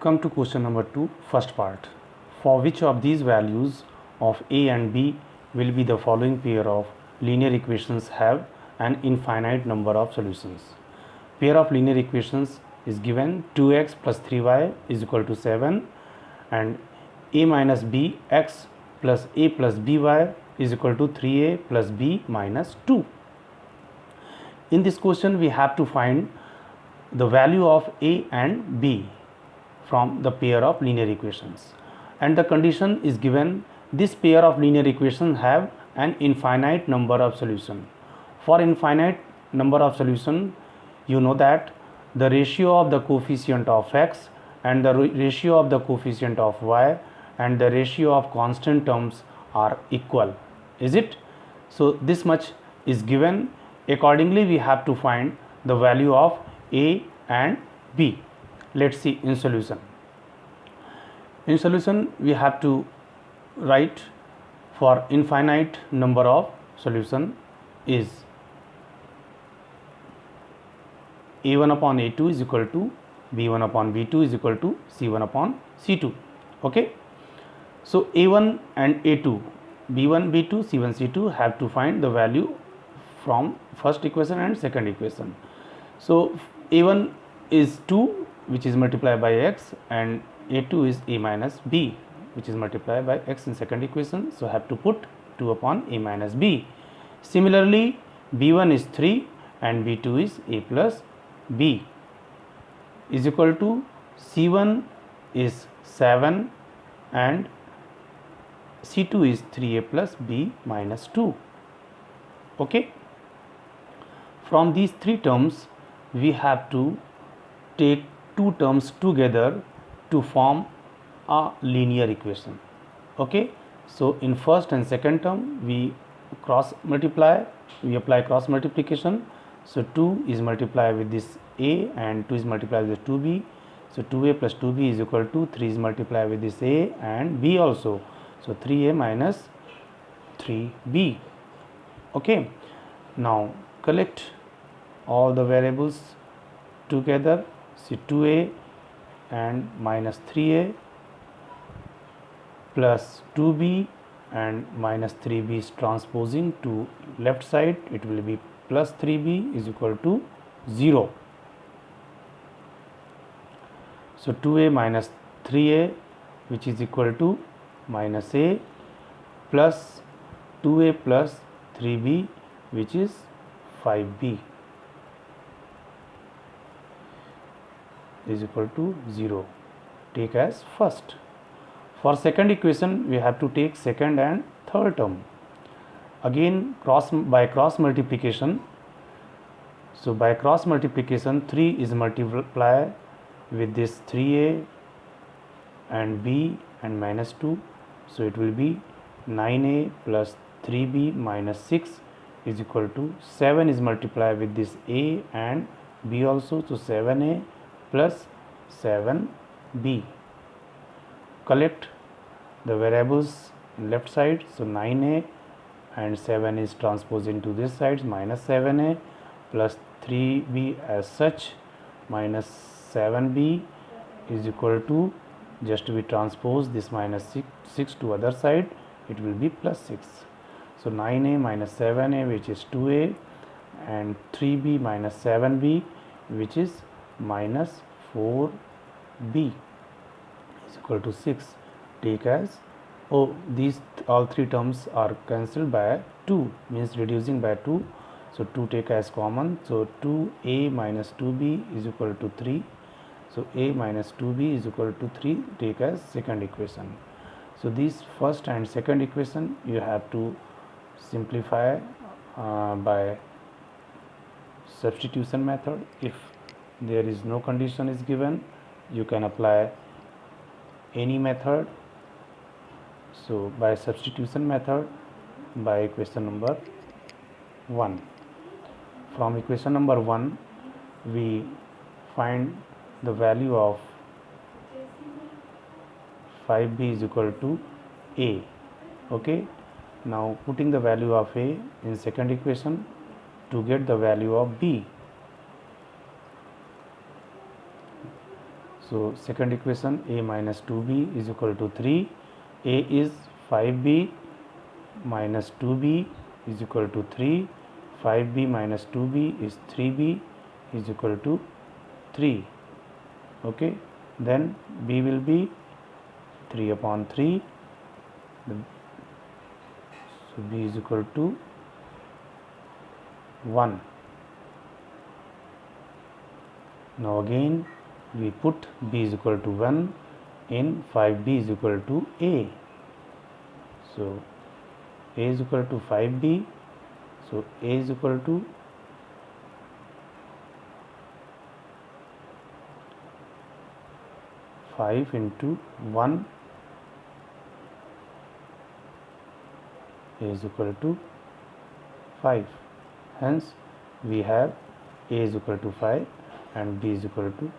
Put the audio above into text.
Come to question number 2, first part. For which of these values of a and b will be the following pair of linear equations have an infinite number of solutions? Pair of linear equations is given 2x plus 3y is equal to 7 and a minus b x plus a plus by is equal to 3a plus b minus 2. In this question we have to find the value of a and b from the pair of linear equations, and the condition is given this pair of linear equations have an infinite number of solution. For infinite number of solution, you know that the ratio of the coefficient of x and the ratio of the coefficient of y and the ratio of constant terms are equal, is it? So this much is given. Accordingly we have to find the value of a and b. Let's see in solution. In solution we have to write for infinite number of solution is a1 upon a2 is equal to b1 upon b2 is equal to c1 upon c2. Okay, so a1 and a2, b1 b2 c1 c2 have to find the value from first equation and second equation. So a1 is 2 which is multiplied by x, and a2 is a minus b which is multiplied by x in second equation. So I have to put 2 upon a minus b. Similarly b1 is 3 and b2 is a plus b is equal to c1 is 7 and c2 is 3a plus b minus 2. Okay, from these three terms we have to take two terms together to form a linear equation. Okay, so in first and second term we cross multiply, we apply cross multiplication. So 2 is multiplied with this a and 2 is multiplied with 2b. So 2a plus 2b is equal to 3 is multiplied with this a and b also. So 3a minus 3b. Okay, now collect all the variables together. See 2a and minus 3a plus 2b and minus 3b is transposing to left side, it will be plus 3b is equal to 0. So 2a minus 3a which is equal to minus a plus 2a plus 3b which is 5b is equal to 0. Take as first. For second equation we have to take second and third term. Again by cross multiplication. So by cross multiplication 3 is multiplied with this 3a and b and minus 2. So it will be 9a plus 3b minus 6 is equal to 7 is multiplied with this a and b also. So 7a plus 7b. Collect the variables in left side. So 9a and 7 is transposed into this side, minus 7a plus 3b as such minus 7b is equal to, just we transpose this minus 6 to other side, it will be plus 6. So 9a minus 7a which is 2a and 3b minus 7b which is minus 4b is equal to 6. Take as, these all three terms are cancelled by 2, means reducing by 2. So 2 take as common. So 2a minus 2b is equal to 3. So a minus 2b is equal to 3. Take as second equation. So this first and second equation you have to simplify by substitution method. If there is no condition is given, you can apply any method. So by substitution method, by equation number 1. From equation number 1 we find the value of 5b is equal to a. Okay, now putting the value of a in second equation to get the value of b. So second equation, a minus 2b is equal to 3. A is 5b minus 2b is equal to 3. 5b minus 2b is 3b is equal to 3. Okay, then b will be 3 upon 3. So b is equal to 1. Now again we put b is equal to 1 in 5b is equal to a. So a is equal to 5b. So a is equal to 5 into 1. A is equal to 5. Hence we have a is equal to 5 and b is equal to